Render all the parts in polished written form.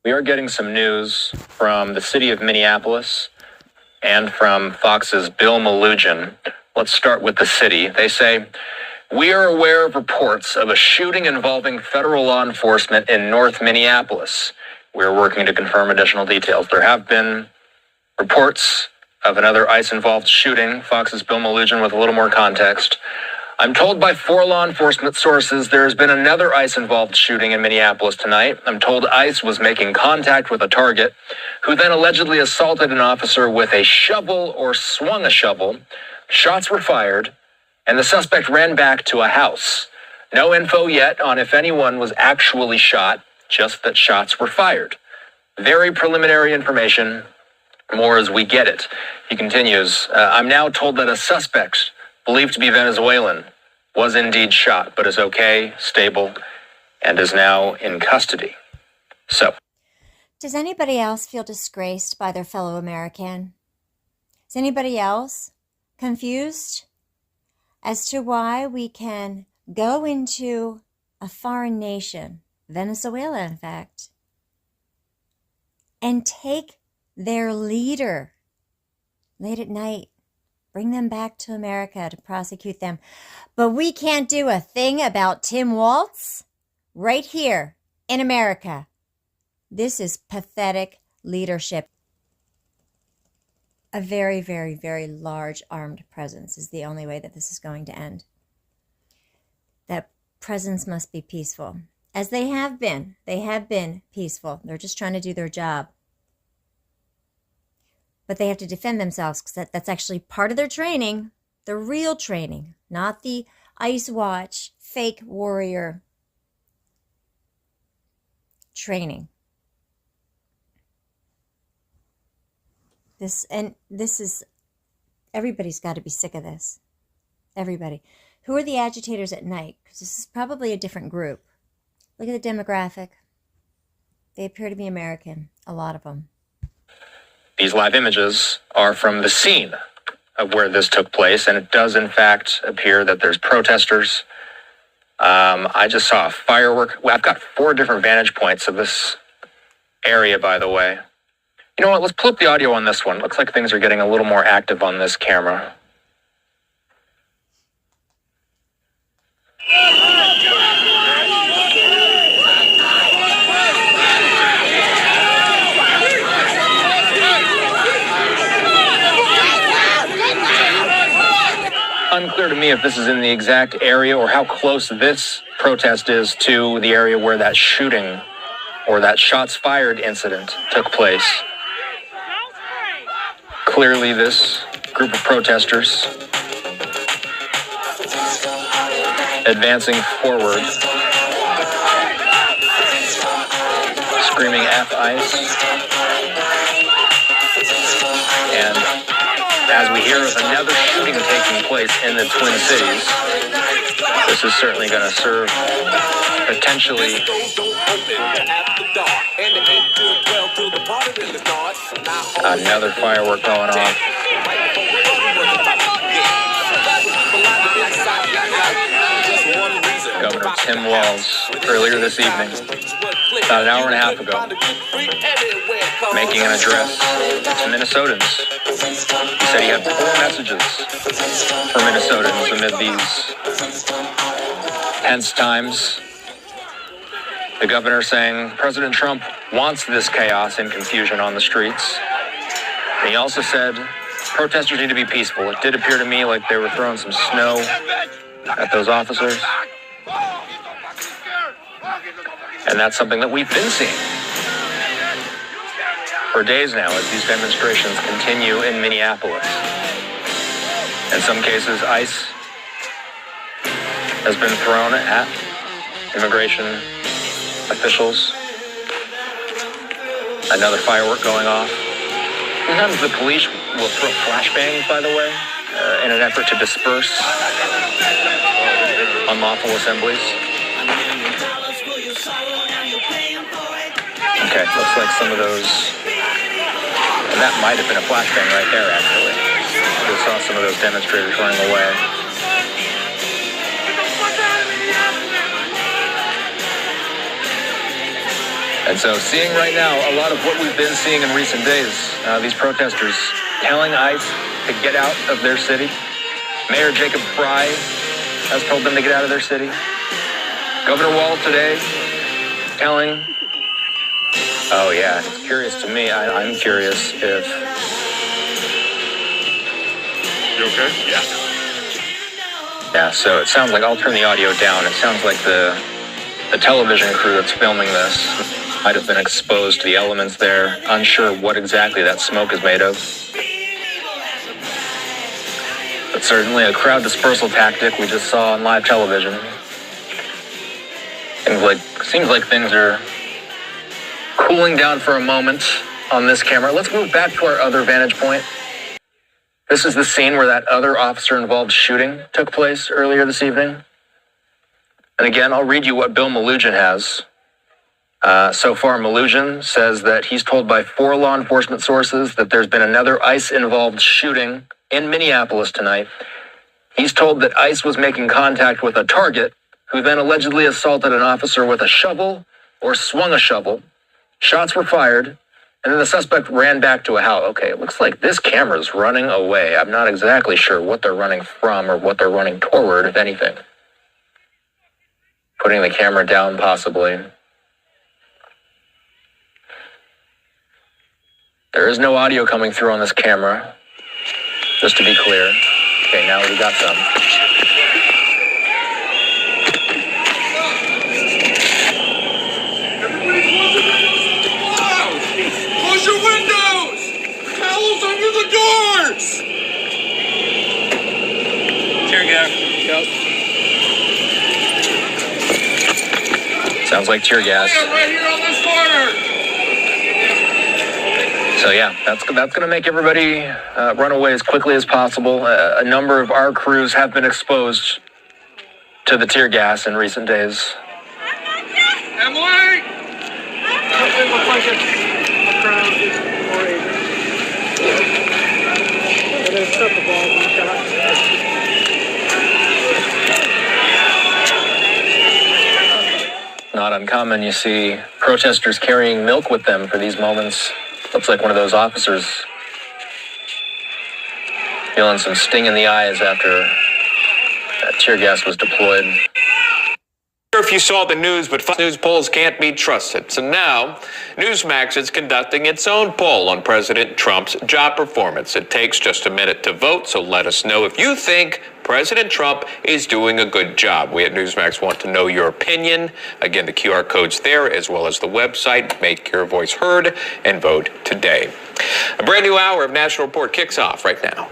We are getting some news from the city of Minneapolis and from Fox's Bill Malugin. Let's start with the city. They say, we are aware of reports of a shooting involving federal law enforcement in North Minneapolis. We're working to confirm additional details. There have been reports of another ICE-involved shooting. Fox's Bill Malugin with a little more context. I'm told by 4 law enforcement sources there has been another ICE-involved shooting in Minneapolis tonight. I'm told ICE was making contact with a target who then allegedly assaulted an officer with a shovel or swung a shovel. Shots were fired, and the suspect ran back to a house. No info yet on if anyone was actually shot, just that shots were fired. Very preliminary information, more as we get it. He continues, I'm now told that a suspect, believed to be Venezuelan, was indeed shot, but is okay, stable, and is now in custody. So, does anybody else feel disgraced by their fellow American? Is anybody else confused as to why we can go into a foreign nation, Venezuela in fact, and take their leader late at night, bring them back to America to prosecute them, but we can't do a thing about Tim Walz right here in America? This is pathetic leadership. A very, very, very large armed presence is the only way that this is going to end. That presence must be peaceful, as they have been. They have been peaceful. They're just trying to do their job. But they have to defend themselves, because that's actually part of their training, the real training, not the Ice Watch fake warrior training. This is, everybody's got to be sick of this. Everybody. Who are the agitators at night? Because this is probably a different group. Look at the demographic. They appear to be American, a lot of them. These live images are from the scene of where this took place, and it does in fact appear that there's protesters. I just saw a firework. Well, I've got 4 different vantage points of this area, by the way. You know what, let's pull up the audio on this one. Looks like things are getting a little more active on this camera. Unclear to me if this is in the exact area or how close this protest is to the area where that shooting or that shots fired incident took place. Clearly, this group of protesters advancing forward, screaming F ICE, and as we hear of another shooting taking place in the Twin Cities, this is certainly going to serve potentially another firework going off. Governor Tim Walz, earlier this evening, about an hour and a half ago, making an address to Minnesotans. He said he had 4 messages for Minnesotans amid these tense times. The governor saying President Trump wants this chaos and confusion on the streets. And he also said protesters need to be peaceful. It did appear to me like they were throwing some snow at those officers. And that's something that we've been seeing for days now as these demonstrations continue in Minneapolis. In some cases, ICE has been thrown at immigration officials. Another firework going off. Sometimes the police will throw flashbangs, by the way, in an effort to disperse unlawful assemblies. Okay, looks like some of those, and that might have been a flashbang right there, actually. We saw some of those demonstrators running away. And so seeing right now a lot of what we've been seeing in recent days, these protesters telling ICE to get out of their city. Mayor Jacob Fry has told them to get out of their city. Governor Walz today telling, oh yeah, it's curious to me. I'm curious if... You okay? Yeah. Yeah, so it sounds like, I'll turn the audio down. It sounds like the television crew that's filming this might have been exposed to the elements there, unsure what exactly that smoke is made of. But certainly a crowd dispersal tactic we just saw on live television. Seems like things are cooling down for a moment on this camera. Let's move back to our other vantage point. This is the scene where that other officer-involved shooting took place earlier this evening. And again, I'll read you what Bill Melugin has. So far, Melugin says that he's told by 4 law enforcement sources that there's been another ICE-involved shooting in Minneapolis tonight. He's told that ICE was making contact with a target who then allegedly assaulted an officer with a shovel or swung a shovel. Shots were fired, and then the suspect ran back to a house. Okay, it looks like this camera's running away. I'm not exactly sure what they're running from or what they're running toward, if anything. Putting the camera down, possibly. There is no audio coming through on this camera, just to be clear. Okay, now we got some. Close your windows! Towels under the doors! Tear gas. Yep. Sounds like tear gas. Right here on this corner! So yeah, that's going to make everybody run away as quickly as possible. A number of our crews have been exposed to the tear gas in recent days. Emily! It looks like a crowd is more able. But they set the ball one shot. Not uncommon, you see protesters carrying milk with them for these moments. Looks like one of those officers feeling some sting in the eyes after that tear gas was deployed. If you saw the news, but Fox News polls can't be trusted. So now, Newsmax is conducting its own poll on President Trump's job performance. It takes just a minute to vote, so let us know if you think President Trump is doing a good job. We at Newsmax want to know your opinion. Again, the QR code's there, as well as the website. Make your voice heard and vote today. A brand new hour of National Report kicks off right now.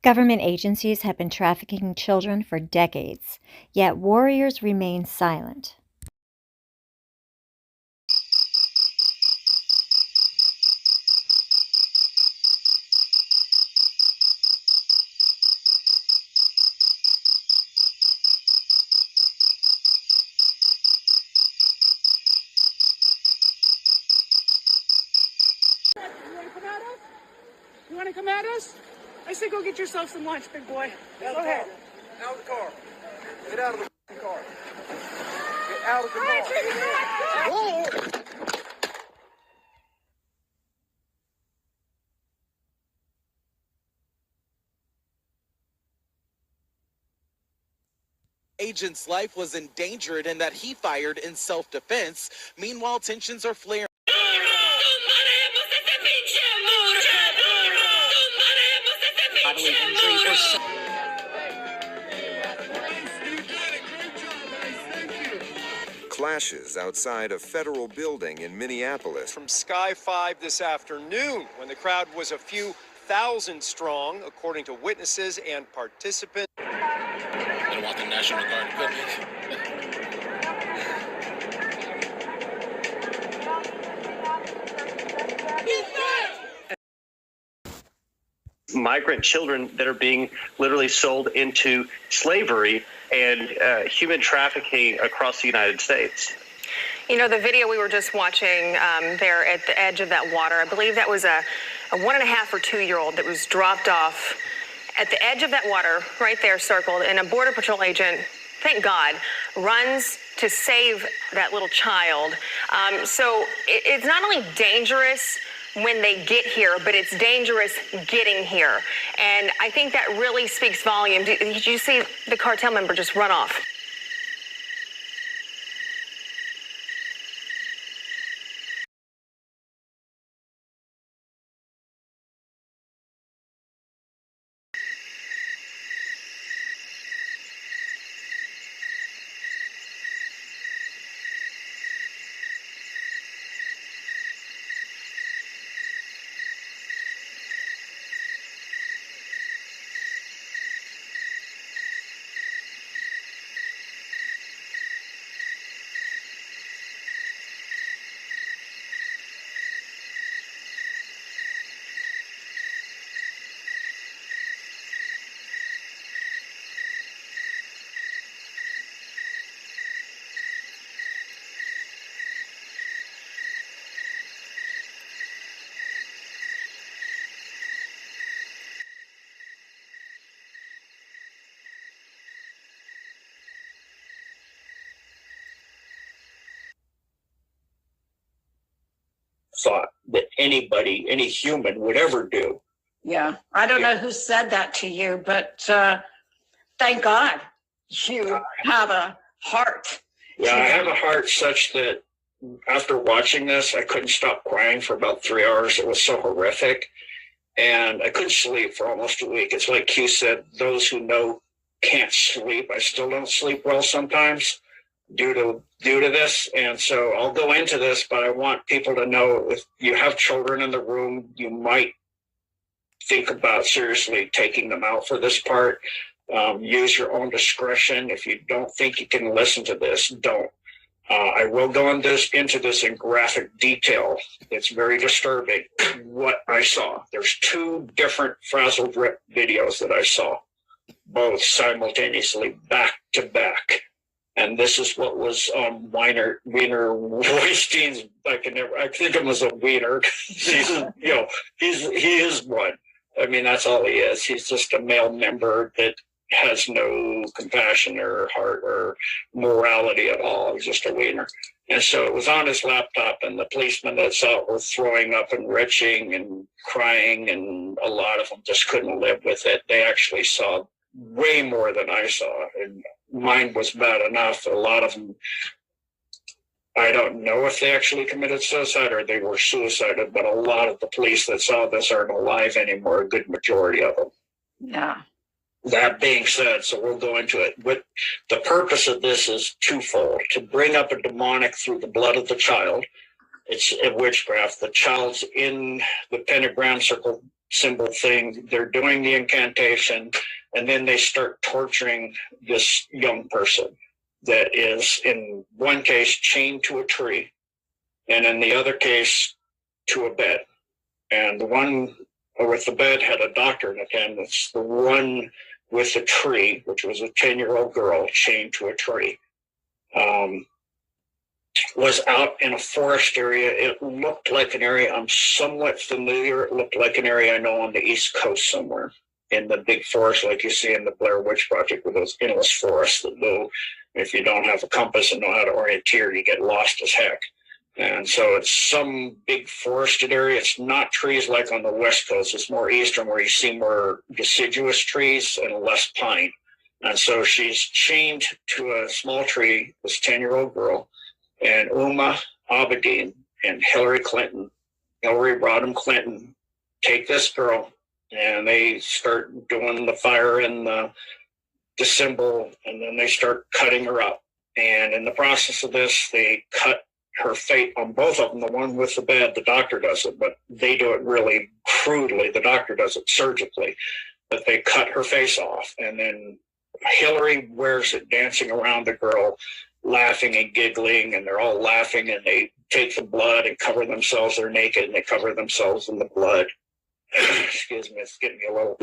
Government agencies have been trafficking children for decades, yet warriors remain silent. You want to come at us? I said go get yourself some lunch, big boy. Go ahead. Out of the car. Get out of the car. Get out of the car. Agent's life was endangered and that he fired in self-defense. Meanwhile, tensions are flaring. Bodily injury or Clashes outside a federal building in Minneapolis. From Sky 5 this afternoon, when the crowd was a few thousand strong, according to witnesses and participants. I don't want the National Guard equipment. Migrant children that are being literally sold into slavery and human trafficking across the United States. You know, the video we were just watching there at the edge of that water, I believe that was a 1.5 or 2-year-old that was dropped off at the edge of that water, right there circled, and a Border Patrol agent, thank God, runs to save that little child. So it's not only dangerous when they get here, but it's dangerous getting here. And I think that really speaks volume. Did you see the cartel member just run off? Thought that anybody, any human would ever do. Yeah, I don't know who said that to you, but thank God you have a heart. Yeah, I have a heart such that after watching this, I couldn't stop crying for about 3 hours. It was so horrific. And I couldn't sleep for almost a week. It's like Q said, those who know can't sleep. I still don't sleep well sometimes due to this. And so I'll go into this, but I want people to know if you have children in the room, you might think about seriously taking them out for this part. Use your own discretion. If you don't think you can listen to this, don't. I will go into this in graphic detail. It's very disturbing what I saw. There's 2 different frazzled rip videos that I saw, both simultaneously back to back. And this is what was Wiener Weinstein's. I think it was a Wiener. He is one. I mean, that's all he is. He's just a male member that has no compassion or heart or morality at all. He's just a wiener. And so it was on his laptop, and the policemen that saw it were throwing up and retching and crying, and a lot of them just couldn't live with it. They actually saw way more than I saw, and mine was bad enough. A lot of them, I don't know if they actually committed suicide or they were suicided, but a lot of the police that saw this aren't alive anymore, a good majority of them. Yeah. That being said, so we'll go into it. But the purpose of this is twofold: to bring up a demonic through the blood of the child. It's a witchcraft. The child's in the pentagram circle symbol thing. They're doing the incantation, and then they start torturing this young person that is, in one case, chained to a tree, and in the other case, to a bed. And the one with the bed had a doctor in attendance. The one with the tree, which was a 10-year-old girl chained to a tree, was out in a forest area. It looked like an area I'm somewhat familiar. It looked like an area I know on the East Coast somewhere. in the big forest like you see in the Blair Witch Project with those endless forests that go, if you don't have a compass and know how to orienteer, you get lost as heck. And so it's some big forested area. It's not trees like on the West Coast. It's more eastern where you see more deciduous trees and less pine. And so she's chained to a small tree, this 10-year-old girl, and Uma Abedin and Hillary Rodham Clinton take this girl, and they start doing the fire and the symbol, and then they start cutting her up. And in the process of this, they cut her fate on both of them. The one with the bed, the doctor does it, but they do it really crudely. The doctor does it surgically, but they cut her face off. And then Hillary wears it dancing around the girl, laughing and giggling, and they're all laughing, and they take the blood and cover themselves. They're naked and they cover themselves in the blood. Excuse me, it's getting me a little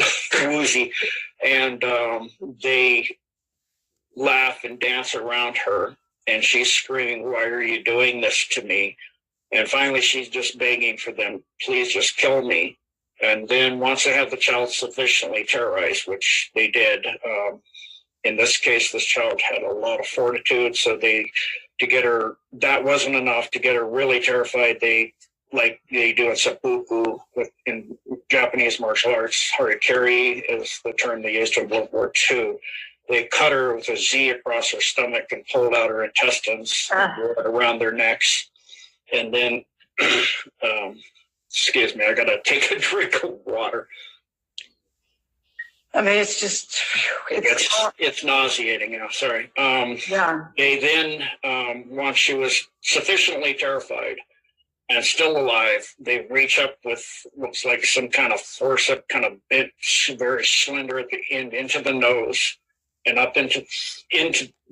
woozy. And they laugh and dance around her, and she's screaming, "Why are you doing this to me?" And finally, she's just begging for them, "Please just kill me." And then once they have the child sufficiently terrorized, which they did, in this case, this child had a lot of fortitude. So to get her, that wasn't enough. To get her really terrified, like they do in seppuku in Japanese martial arts, harakiri is the term they used in World War II. They cut her with a Z across her stomach and pulled out her intestines around their necks. And then, excuse me, I got to take a drink of water. I mean, it's just, it's nauseating, sorry. Yeah. They then, once she was sufficiently terrified and still alive, they reach up with looks like some kind of forceps, kind of bent, very slender at the end, into the nose and up into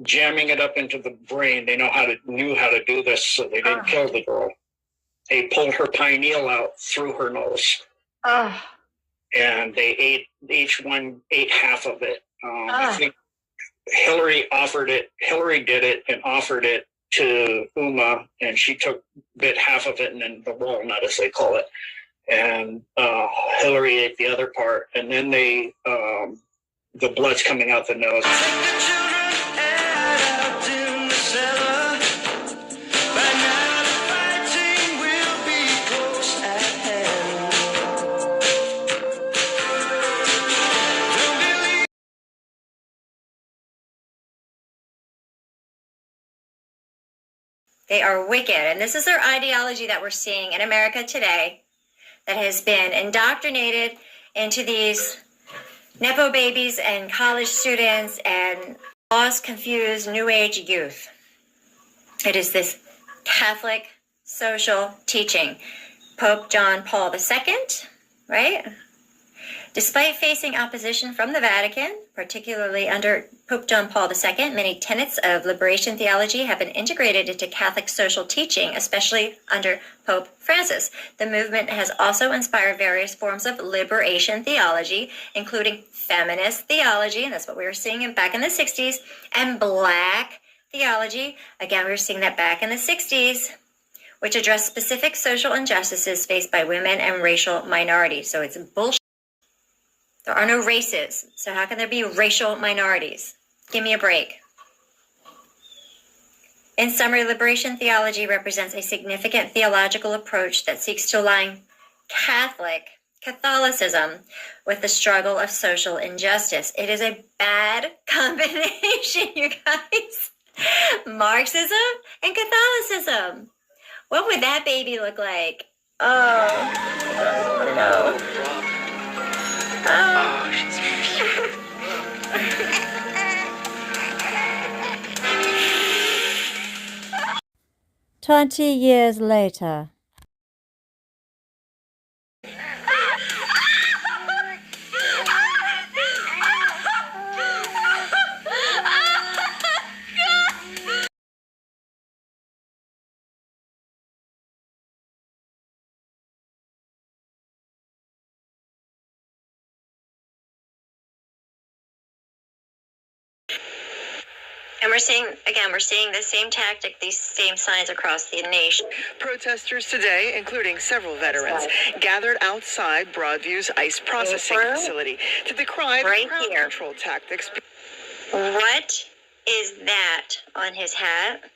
jamming it up into the brain. They knew how to do this, so they didn't kill the girl. They pulled her pineal out through her nose. And they each one ate half of it. I think Hillary did it and offered it to Uma, and she bit half of it, and then the walnut, as they call it. And Hillary ate the other part, and then the blood's coming out the nose. They are wicked, and this is their ideology that we're seeing in America today that has been indoctrinated into these Nepo babies and college students and lost, confused, New Age youth. It is this Catholic social teaching. Pope John Paul II, right? Despite facing opposition from the Vatican, particularly under Pope John Paul II, many tenets of liberation theology have been integrated into Catholic social teaching, especially under Pope Francis. The movement has also inspired various forms of liberation theology, including feminist theology, and that's what we were seeing back in the 60s, and Black theology. Again, we were seeing that back in the 60s, which address specific social injustices faced by women and racial minorities. So it's bullshit. There are no races, so how can there be racial minorities? Give me a break. In summary, liberation theology represents a significant theological approach that seeks to align Catholicism with the struggle of social injustice. It is a bad combination, you guys. Marxism and Catholicism. What would that baby look like? Oh no. Oh, she's cute. 20 years later. And we're seeing the same tactic, these same signs across the nation. Protesters today, including several veterans, gathered outside Broadview's ICE processing facility to decry the crowd control tactics. What is that on his hat?